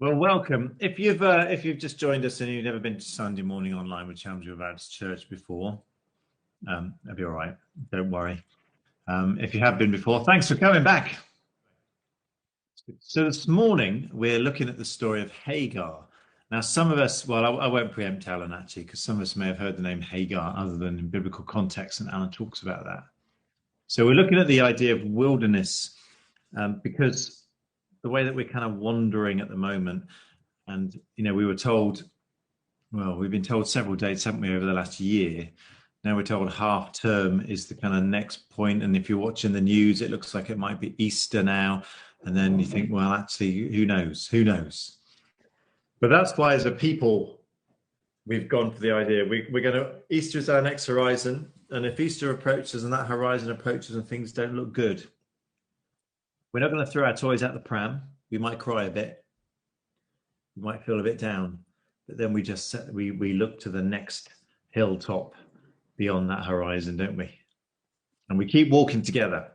Well, welcome. If you've just joined us and you've never been to Sunday morning online with Challenger about church before, that'll be all right. Don't worry. If you have been before, thanks for coming back. So this morning we're looking at the story of Hagar. Now, some of us, well, I won't preempt Alan actually, because some of us may have heard the name Hagar other than in biblical context, and Alan talks about that. So we're looking at the idea of wilderness because the way that we're kind of wandering at the moment, and we were told. Well, we've been told several dates, haven't we, over the last year? Now we're told half term is the kind of next point, and if you're watching the news, it looks like it might be Easter now, and then you think, well, actually, who knows? Who knows? But that's why, as a people, we've gone for the idea we're going to Easter is our next horizon, and if Easter approaches and that horizon approaches and things don't look good, we're not going to throw our toys out the pram. We might cry a bit, we might feel a bit down, but then we look to the next hilltop beyond that horizon, don't we? And we keep walking together.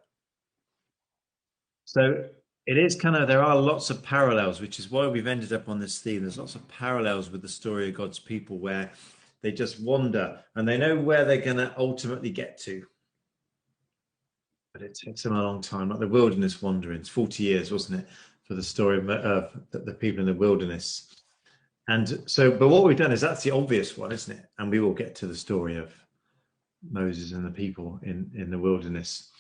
So it is kind of, there are lots of parallels, which is why we've ended up on this theme. There's lots of parallels with the story of God's people where they just wander and they know where they're going to ultimately get to. But it takes them a long time, like the wilderness wanderings, 40 years, wasn't it, for the story of the people in the wilderness. And so, but what we've done is that's the obvious one, isn't it? And we will get to the story of Moses and the people in the wilderness.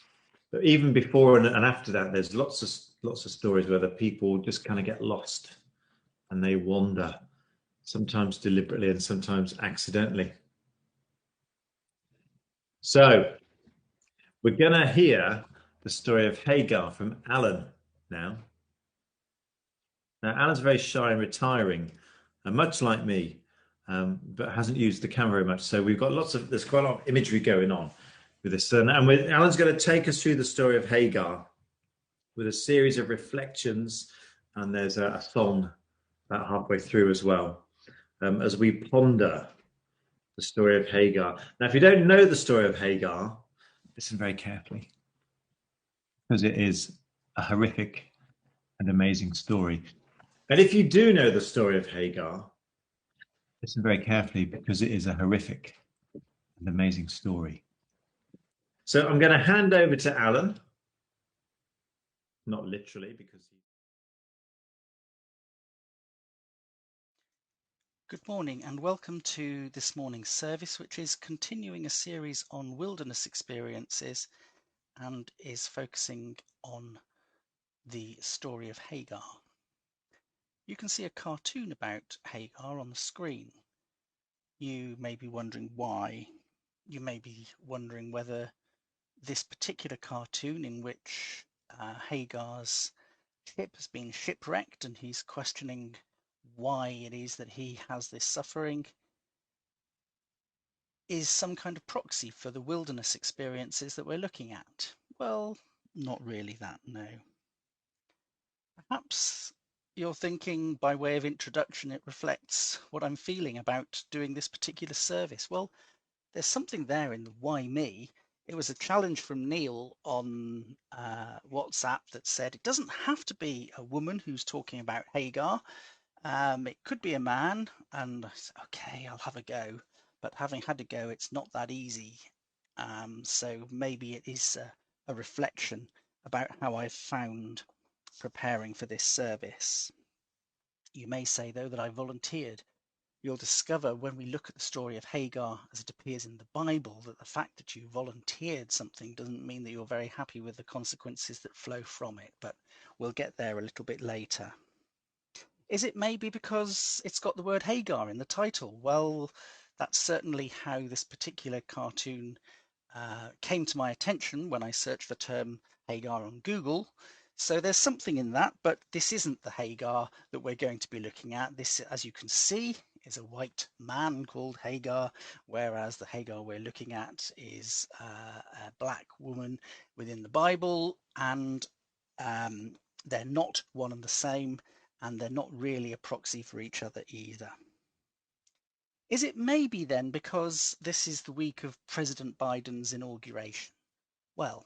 But even before and after that, there's lots of stories where the people just kind of get lost and they wander, sometimes deliberately and sometimes accidentally. So we're going to hear the story of Hagar from Allan now. Now, Alan's very shy and retiring, and much like me, but hasn't used the camera very much. So there's quite a lot of imagery going on with this. And Alan's going to take us through the story of Hagar with a series of reflections, and there's a song about halfway through as well, as we ponder the story of Hagar. Now, if you don't know the story of Hagar, listen very carefully, because it is a horrific and amazing story. And if you do know the story of Hagar, listen very carefully, because it is a horrific and amazing story. So I'm going to hand over to Alan, not literally, because he. Good morning and welcome to this morning's service, which is continuing a series on wilderness experiences and is focusing on the story of Hagar. You can see a cartoon about Hagar on the screen. You may be wondering why. You may be wondering whether this particular cartoon in which Hagar's ship has been shipwrecked and he's questioning why it is that he has this suffering is some kind of proxy for the wilderness experiences that we're looking at. Well, not really that, no. Perhaps you're thinking by way of introduction it reflects what I'm feeling about doing this particular service. Well, there's something there in the why me. It was a challenge from Neil on WhatsApp that said it doesn't have to be a woman who's talking about Hagar. It could be a man, and I said, okay, I'll have a go. But having had to go, it's not that easy. So maybe it is a reflection about how I've found preparing for this service. You may say, though, that I volunteered. You'll discover when we look at the story of Hagar as it appears in the Bible that the fact that you volunteered something doesn't mean that you're very happy with the consequences that flow from it, but we'll get there a little bit later. Is it maybe because it's got the word Hagar in the title? Well, that's certainly how this particular cartoon came to my attention when I searched the term Hagar on Google. So there's something in that, but this isn't the Hagar that we're going to be looking at. This, as you can see, is a white man called Hagar, whereas the Hagar we're looking at is a black woman within the Bible, and they're not one and the same, and they're not really a proxy for each other either. Is it maybe then because this is the week of President Biden's inauguration? Well,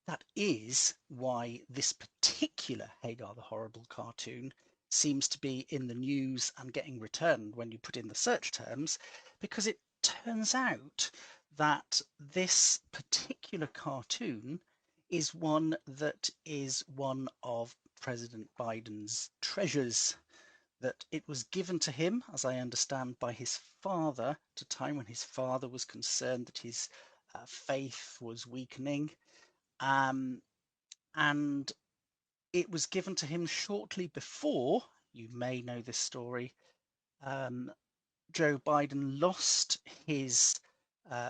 that is why this particular Hagar the Horrible cartoon seems to be in the news and getting returned when you put in the search terms, because it turns out that this particular cartoon is one that is one of President Biden's treasures, that it was given to him, as I understand, by his father at a time when his father was concerned that his faith was weakening. Um, and it was given to him shortly before, you may know this story, um, Joe Biden lost his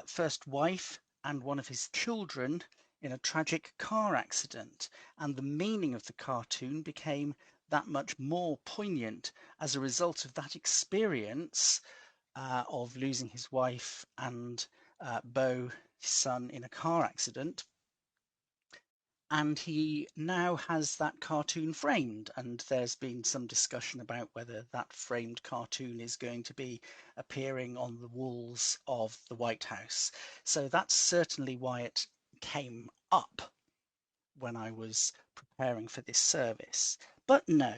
first wife and one of his children in a tragic car accident. And the meaning of the cartoon became that much more poignant as a result of that experience of losing his wife and Bo, his son, in a car accident. And he now has that cartoon framed, and there's been some discussion about whether that framed cartoon is going to be appearing on the walls of the White House. So that's certainly why it came up when I was preparing for this service. But no,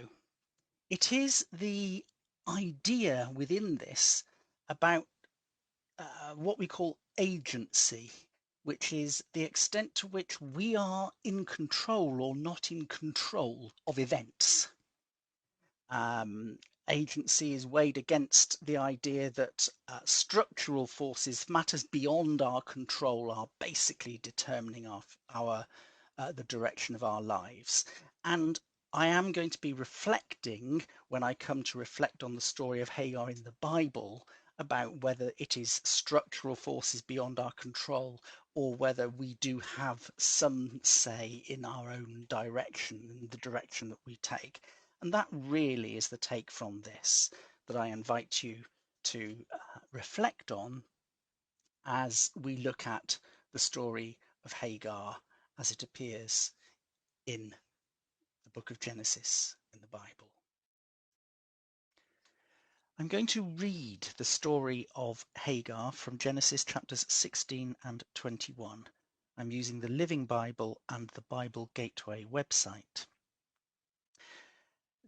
it is the idea within this about what we call agency, which is the extent to which we are in control or not in control of events. Um, Agency is weighed against the idea that structural forces, matters beyond our control, are basically determining our the direction of our lives. And I am going to be reflecting, when I come to reflect on the story of Hagar in the Bible, about whether it is structural forces beyond our control or whether we do have some say in our own direction, in the direction that we take. And that really is the take from this that I invite you to reflect on as we look at the story of Hagar as it appears in the book of Genesis in the Bible. I'm going to read the story of Hagar from Genesis chapters 16 and 21. I'm using the Living Bible and the Bible Gateway website.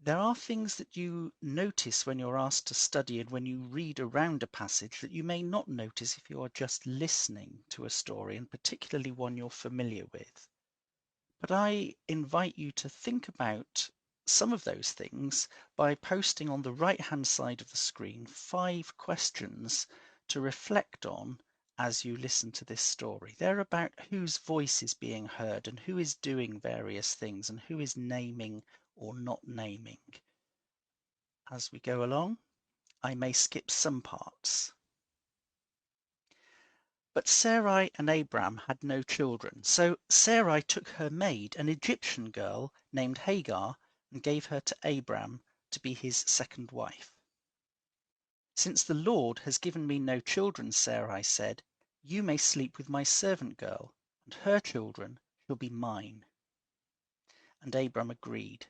There are things that you notice when you're asked to study and when you read around a passage that you may not notice if you are just listening to a story, and particularly one you're familiar with. But I invite you to think about some of those things by posting on the right-hand side of the screen 5 questions to reflect on as you listen to this story. They're about whose voice is being heard and who is doing various things and who is naming or not naming. As we go along, I may skip some parts. But Sarai and Abram had no children, so Sarai took her maid, an Egyptian girl named Hagar, and gave her to Abram to be his second wife. Since the Lord has given me no children, Sarai said, you may sleep with my servant girl, and her children shall be mine. And Abram agreed.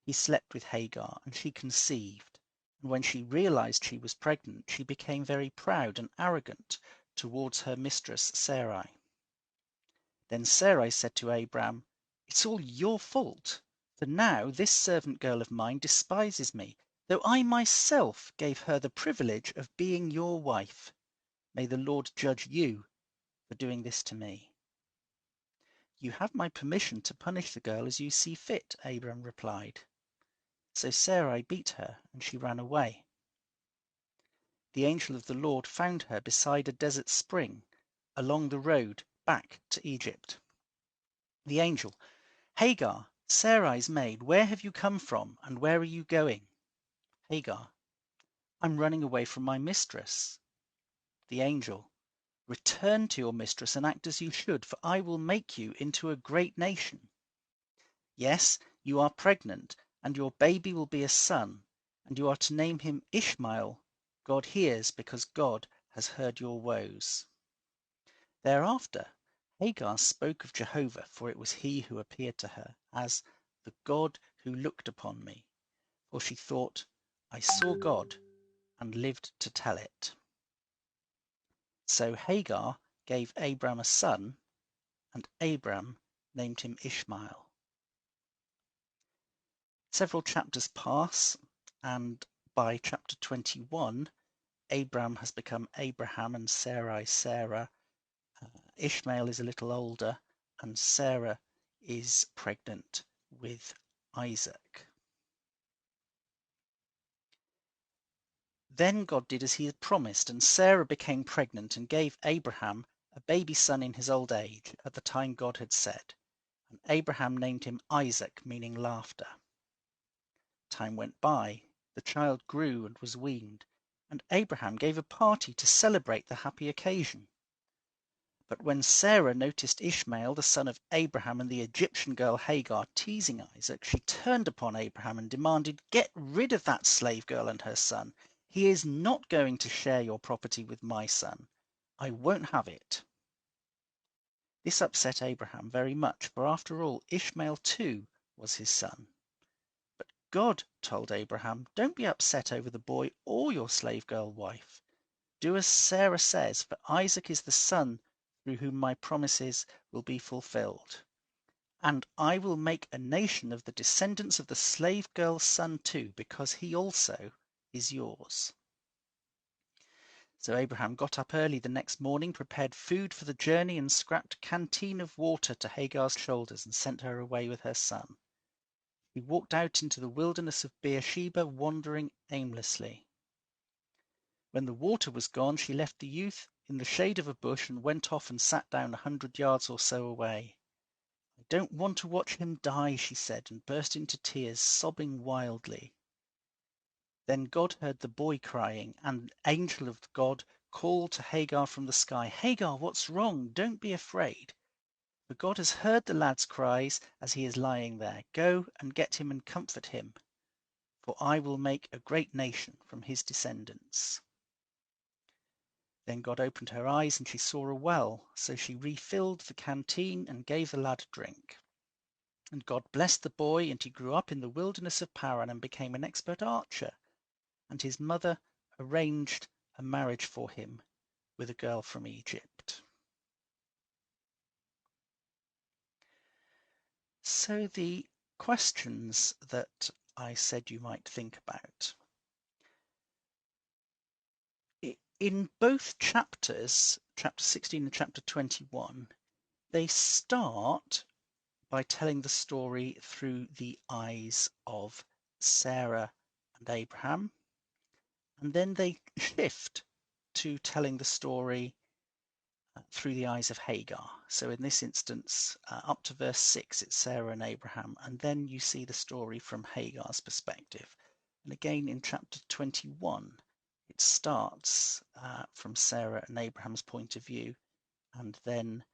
He slept with Hagar, and she conceived. And when she realized she was pregnant, she became very proud and arrogant towards her mistress Sarai. Then Sarai said to Abram, it's all your fault, for now this servant girl of mine despises me, though I myself gave her the privilege of being your wife. May the Lord judge you for doing this to me. You have my permission to punish the girl as you see fit, Abram replied. So Sarai beat her, and she ran away. The angel of the Lord found her beside a desert spring, along the road back to Egypt. The angel, Hagar, Sarai's maid, where have you come from, and where are you going? Hagar, I'm running away from my mistress. The angel, return to your mistress and act as you should, for I will make you into a great nation. Yes, you are pregnant, and your baby will be a son, and you are to name him Ishmael. God hears because God has heard your woes. Thereafter, Hagar spoke of Jehovah, for it was he who appeared to her, as the God who looked upon me. For she thought, I saw God and lived to tell it. So Hagar gave Abram a son, and Abram named him Ishmael. Several chapters pass, and by chapter 21, Abram has become Abraham and Sarai Sarah. Ishmael is a little older, and Sarah is pregnant with Isaac. Then God did as he had promised, and Sarah became pregnant and gave Abraham a baby son in his old age, at the time God had said. And Abraham named him Isaac, meaning laughter. Time went by, the child grew and was weaned, and Abraham gave a party to celebrate the happy occasion. But when Sarah noticed Ishmael, the son of Abraham, and the Egyptian girl Hagar teasing Isaac, she turned upon Abraham and demanded, "Get rid of that slave girl and her son. He is not going to share your property with my son. I won't have it." This upset Abraham very much, for after all, Ishmael too was his son. But God told Abraham, "Don't be upset over the boy or your slave girl wife. Do as Sarah says, for Isaac is the son through whom my promises will be fulfilled. And I will make a nation of the descendants of the slave girl's son too, because he also is yours." So Abraham got up early the next morning, prepared food for the journey, and strapped a canteen of water to Hagar's shoulders and sent her away with her son. He walked out into the wilderness of Beersheba, wandering aimlessly. When the water was gone, she left the youth in the shade of a bush and went off and sat down 100 yards or so away. "I don't want to watch him die," she said, and burst into tears, sobbing wildly. Then God heard the boy crying, and the angel of God called to Hagar from the sky, "Hagar, what's wrong? Don't be afraid, for God has heard the lad's cries as he is lying there. Go and get him and comfort him, for I will make a great nation from his descendants." Then God opened her eyes, and she saw a well, so she refilled the canteen and gave the lad a drink. And God blessed the boy, and he grew up in the wilderness of Paran and became an expert archer. And his mother arranged a marriage for him with a girl from Egypt. So the questions that I said you might think about. In both chapters, chapter 16 and chapter 21, they start by telling the story through the eyes of Sarah and Abraham, and then they shift to telling the story through the eyes of Hagar. So in this instance, up to verse 6, it's Sarah and Abraham, and then you see the story from Hagar's perspective. And again in chapter 21, it starts from Sarah and Abraham's point of view, and then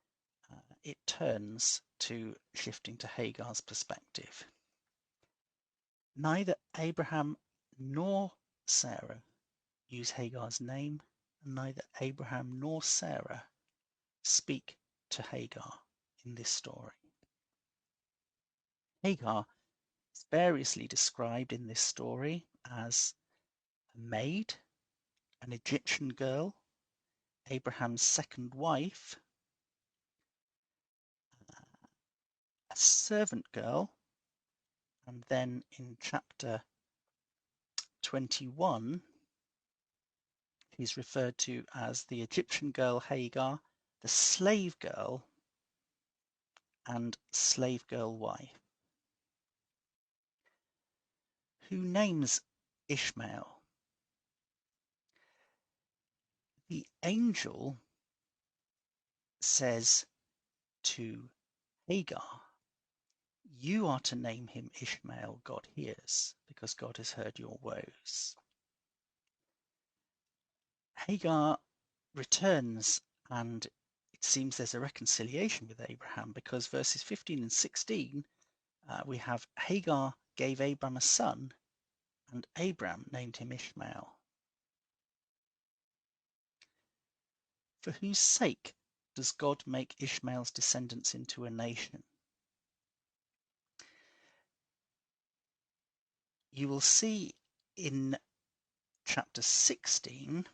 it turns to shifting to Hagar's perspective. Neither Abraham nor Sarah use Hagar's name, and neither Abraham nor Sarah speak to Hagar in this story. Hagar is variously described in this story as a maid, an Egyptian girl, Abraham's second wife, a servant girl, and then in chapter 21, she's referred to as the Egyptian girl Hagar, the slave girl, and slave girl wife. Who names Ishmael? The angel says to Hagar, "You are to name him Ishmael, God hears, because God has heard your woes." Hagar returns, and it seems there's a reconciliation with Abraham, because verses 15 and 16, we have Hagar gave Abram a son, and Abram named him Ishmael. For whose sake does God make Ishmael's descendants into a nation? You will see in chapter 16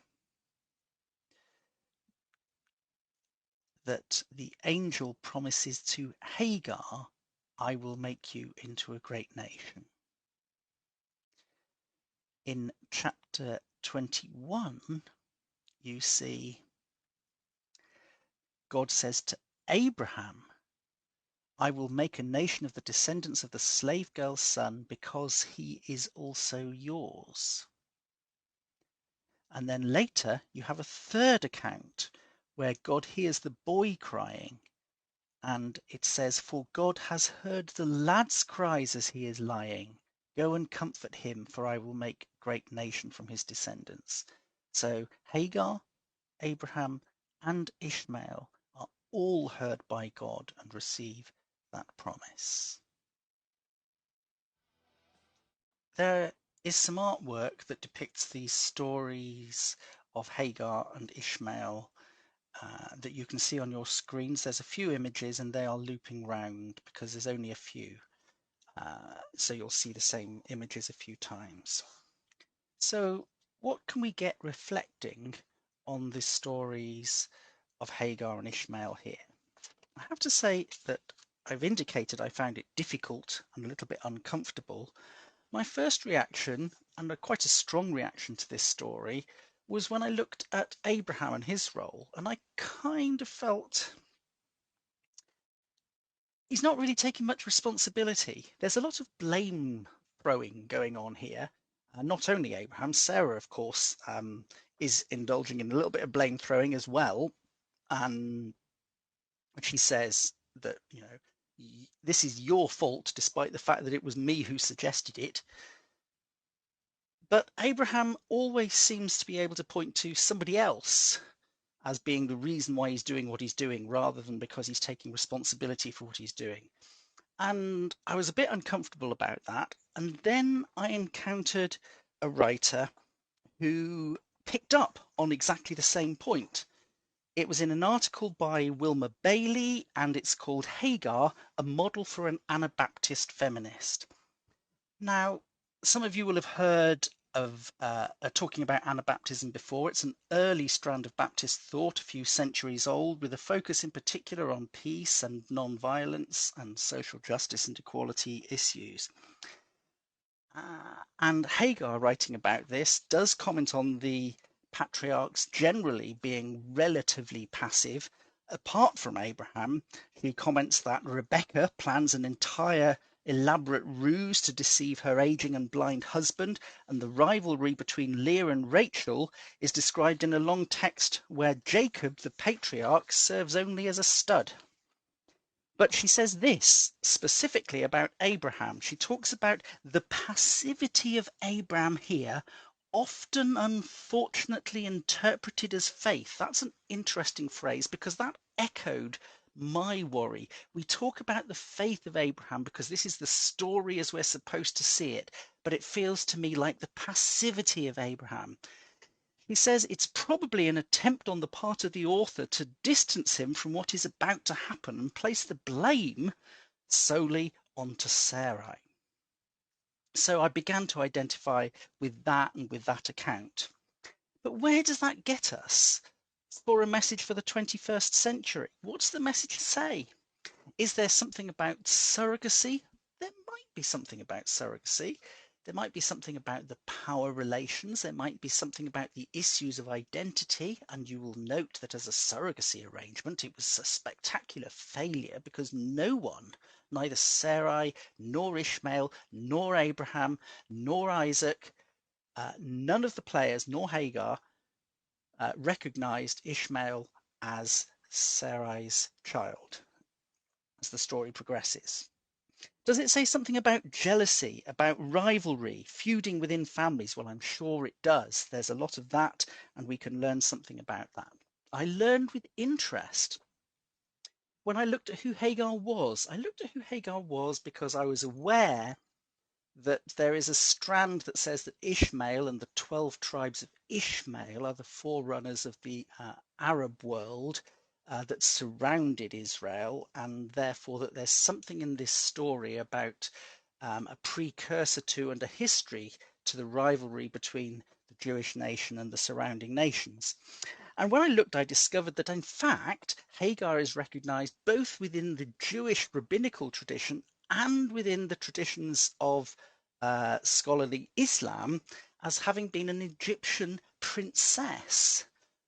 that the angel promises to Hagar, "I will make you into a great nation." in chapter 21, you see God says to Abraham, I will make a nation of the descendants of the slave girl's son because he is also yours. And then later you have a third account where God hears the boy crying, and it says, for God has heard the lad's cries as he is lying. Go and comfort him, for I will make a great nation from his descendants. So Hagar, Abraham, and Ishmael are all heard by God and receive that promise. There is some artwork that depicts these stories of Hagar and Ishmael that you can see on your screens. There's a few images and they are looping round because there's only a few. So you'll see the same images a few times. So what can we get reflecting on the stories of Hagar and Ishmael here? I have to say that I've indicated I found it difficult and a little bit uncomfortable. My first reaction, and quite a strong reaction to this story, was when I looked at Abraham and his role, and I kind of felt he's not really taking much responsibility. There's a lot of blame throwing going on here. Not only Abraham, Sarah, of course, is indulging in a little bit of blame throwing as well. And she says that, this is your fault, despite the fact that it was me who suggested it. But Abraham always seems to be able to point to somebody else as being the reason why he's doing what he's doing, rather than because he's taking responsibility for what he's doing. And I was a bit uncomfortable about that. And then I encountered a writer who picked up on exactly the same point. It was in an article by Wilma Bailey, and it's called Hagar, a Model for an Anabaptist Feminist. Now, some of you will have heard of talking about Anabaptism before. It's an early strand of Baptist thought, a few centuries old, with a focus in particular on peace and non-violence and social justice and equality issues. And Hagar, writing about this, does comment on the patriarchs generally being relatively passive. Apart from Abraham, he comments that Rebecca plans an entire elaborate ruse to deceive her aging and blind husband, and the rivalry between Leah and Rachel is described in a long text where Jacob, the patriarch, serves only as a stud. But she says this specifically about Abraham. She talks about the passivity of Abraham here, often unfortunately interpreted as faith. That's an interesting phrase because that echoed my worry. We talk about the faith of Abraham because this is the story as we're supposed to see it, but it feels to me like the passivity of Abraham. He says it's probably an attempt on the part of the author to distance him from what is about to happen and place the blame solely onto Sarai. So I began to identify with that and with that account. But where does that get us for a message for the 21st century? What's the message say? Is there something about surrogacy? There might be something about surrogacy. There might be something about the power relations. There might be something about the issues of identity. And you will note that as a surrogacy arrangement, it was a spectacular failure because no one, neither Sarai, nor Ishmael, nor Abraham, nor Isaac, none of the players, nor Hagar, recognized Ishmael as Sarai's child as the story progresses. Does it say something about jealousy, about rivalry, feuding within families? Well, I'm sure it does. There's a lot of that, and we can learn something about that. I learned with interest when I looked at who Hagar was. I looked at who Hagar was because I was aware that there is a strand that says that Ishmael and the 12 tribes of Ishmael are the forerunners of the Arab world that surrounded Israel, and therefore that there's something in this story about a precursor to and a history to the rivalry between the Jewish nation and the surrounding nations. And when I looked, I discovered that in fact, Hagar is recognized both within the Jewish rabbinical tradition and within the traditions of scholarly Islam as having been an Egyptian princess,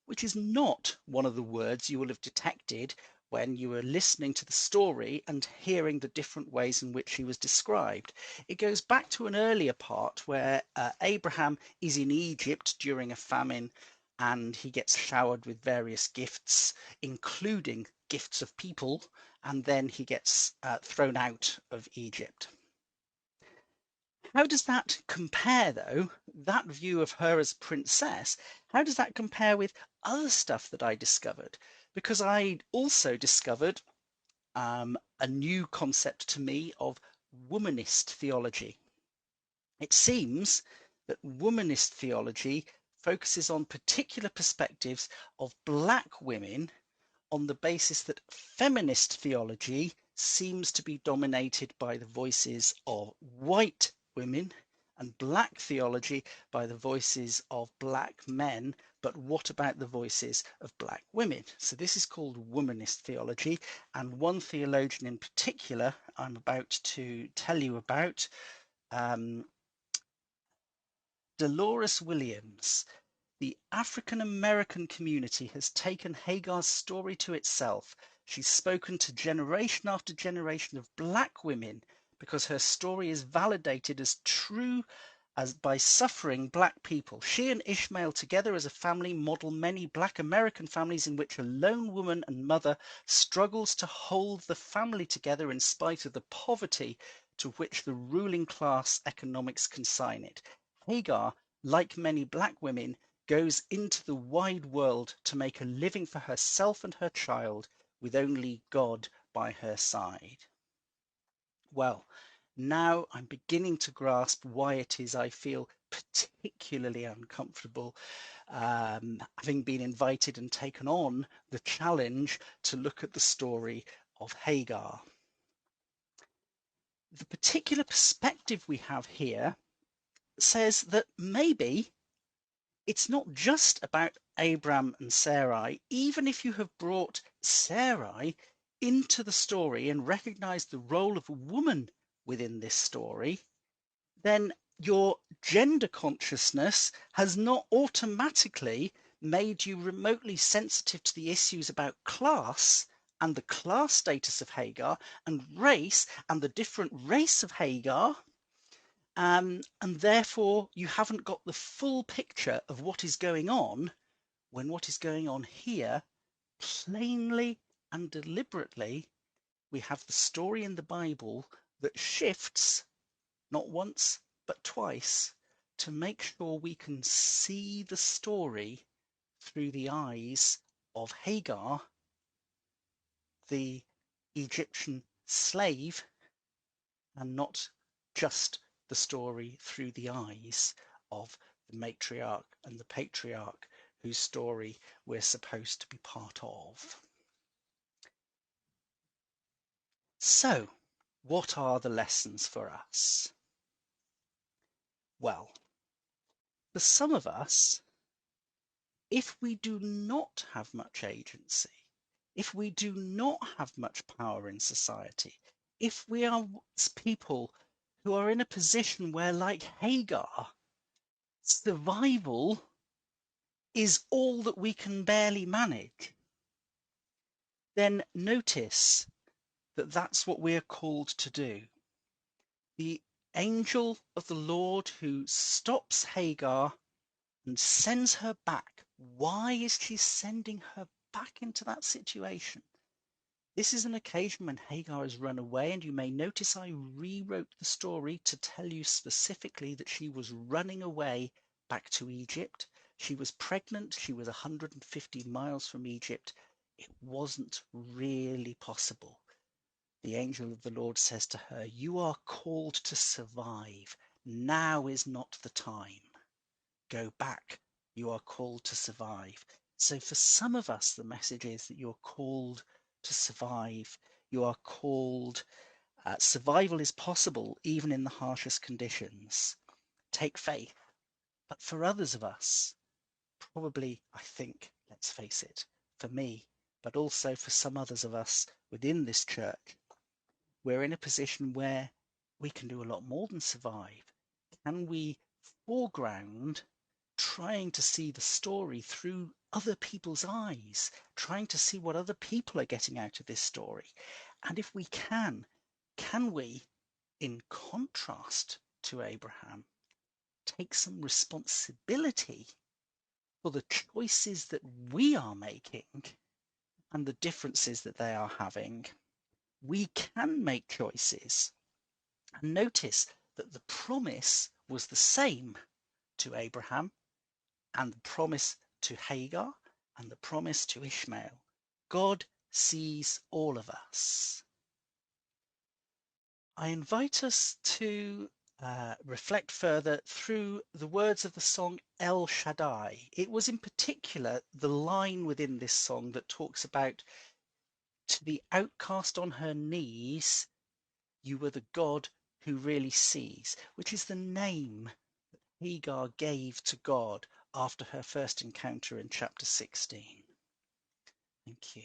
which is not one of the words you will have detected when you were listening to the story and hearing the different ways in which she was described. It goes back to an earlier part where Abraham is in Egypt during a famine and he gets showered with various gifts, including gifts of people, and then he gets thrown out of Egypt. How does that compare, though, that view of her as princess? How does that compare with other stuff that I discovered? Because I also discovered a new concept to me of womanist theology. It seems that womanist theology focuses on particular perspectives of black women on the basis that feminist theology seems to be dominated by the voices of white women and black theology by the voices of black men. But what about the voices of black women? So this is called womanist theology. And one theologian in particular I'm about to tell you about, um, Dolores Williams. The African American community has taken Hagar's story to itself. She's spoken to generation after generation of black women because her story is validated as true as by suffering black people. She and Ishmael together as a family model many black American families in which a lone woman and mother struggles to hold the family together in spite of the poverty to which the ruling class economics consign it. Hagar, like many black women, goes into the wide world to make a living for herself and her child with only God by her side. Well, now I'm beginning to grasp why it is I feel particularly uncomfortable, having been invited and taken on the challenge to look at the story of Hagar. The particular perspective we have here says that maybe it's not just about Abram and Sarai. Even if you have brought Sarai into the story and recognized the role of a woman within this story, then your gender consciousness has not automatically made you remotely sensitive to the issues about class and the class status of Hagar and race and the different race of Hagar. And therefore, you haven't got the full picture of what is going on when what is going on here, plainly and deliberately, we have the story in the Bible that shifts not once but twice to make sure we can see the story through the eyes of Hagar, the Egyptian slave, and not just the story through the eyes of the matriarch and the patriarch whose story we're supposed to be part of. So, what are the lessons for us? Well, for some of us, if we do not have much agency, if we do not have much power in society, if we are people who are in a position where, like Hagar, survival is all that we can barely manage, then notice that that's what we're called to do. The angel of the Lord who stops Hagar and sends her back. Why is she sending her back into that situation? This is an occasion when Hagar has run away, and you may notice I rewrote the story to tell you specifically that she was running away back to Egypt. She was pregnant. She was 150 miles from Egypt. It wasn't really possible. The angel of the Lord says to her, "You are called to survive. Now is not the time. Go back. You are called to survive." So for some of us, the message is that you're called to survive. You are called, survival is possible even in the harshest conditions. Take faith. But for others of us, probably, I think, let's face it, for me, but also for some others of us within this church, we're in a position where we can do a lot more than survive. Can we foreground, trying to see the story through other people's eyes, trying to see what other people are getting out of this story. And if we can we, in contrast to Abraham, take some responsibility for the choices that we are making and the differences that they are having? We can make choices. And notice that the promise was the same to Abraham and the promise to Hagar and the promise to Ishmael. God sees all of us. I invite us to reflect further through the words of the song El Shaddai. It was in particular the line within this song that talks about, to the outcast on her knees, you were the God who really sees, which is the name that Hagar gave to God after her first encounter in chapter 16. Thank you.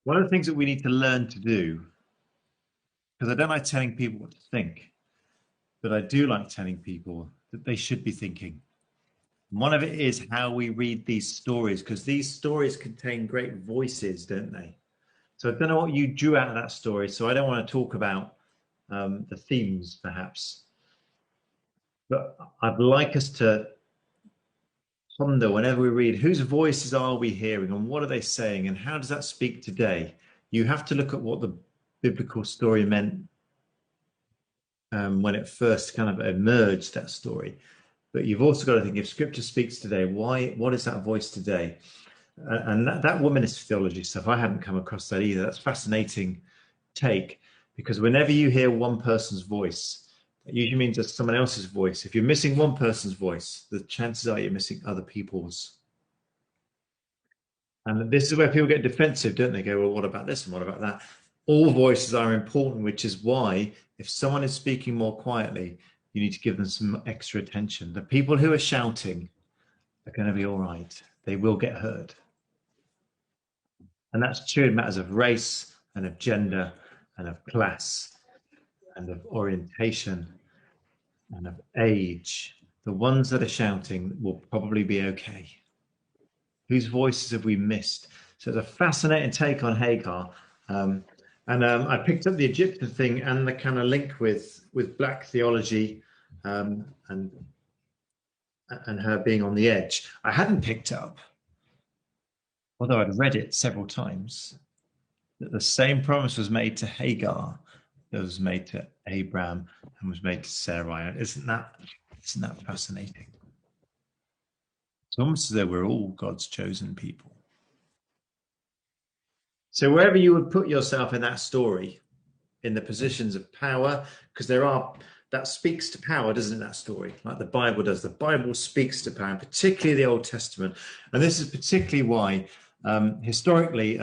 One of the things that we need to learn to do, because I don't like telling people what to think, but I do like telling people that they should be thinking. One of it is how we read these stories, because these stories contain great voices, don't they? So I don't know what you drew out of that story, so I don't want to talk about the themes, perhaps. But I'd like us to ponder whenever we read, whose voices are we hearing and what are they saying and how does that speak today? You have to look at what the biblical story meant when it first kind of emerged, that story. But you've also got to think, if scripture speaks today, what is that voice today? And that womanist theology stuff, I hadn't come across that either. That's fascinating take, because whenever you hear one person's voice, it usually means it's someone else's voice. If you're missing one person's voice, the chances are you're missing other people's. And this is where people get defensive, don't they? Go, well, what about this and what about that? All voices are important, which is why if someone is speaking more quietly, you need to give them some extra attention. The people who are shouting are going to be all right. They will get heard. And that's true in matters of race and of gender and of class and of orientation and of age. The ones that are shouting will probably be okay. Whose voices have we missed? So it's a fascinating take on Hagar. I picked up the Egyptian thing and the kind of link with black theology and her being on the edge. I hadn't picked up, although I'd read it several times, that the same promise was made to Hagar that was made to Abraham and was made to Sarai. Isn't that fascinating? It's almost as though we're all God's chosen people. So wherever you would put yourself in that story, in the positions of power, because that speaks to power, doesn't it, that story? Like the Bible does. The Bible speaks to power, particularly the Old Testament. And this is particularly why, historically,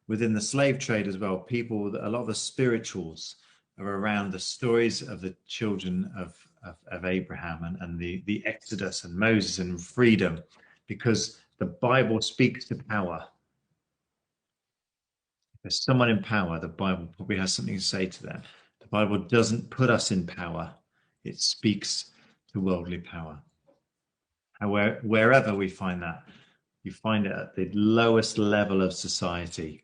within the slave trade as well, a lot of the spirituals are around the stories of the children of Abraham and the Exodus and Moses and freedom, because the Bible speaks to power. There's someone in power, the Bible probably has something to say to them. The Bible doesn't put us in power, it speaks to worldly power. Wherever we find that, you find it at the lowest level of society.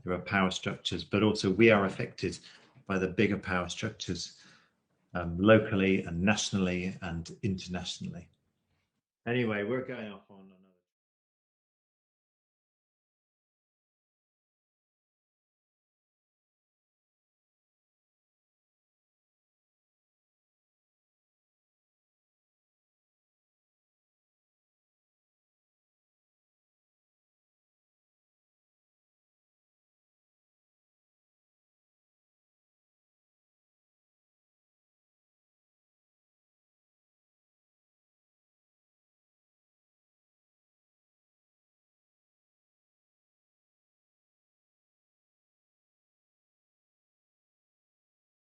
There are power structures, but also we are affected by the bigger power structures locally and nationally and internationally. Anyway, we're going off on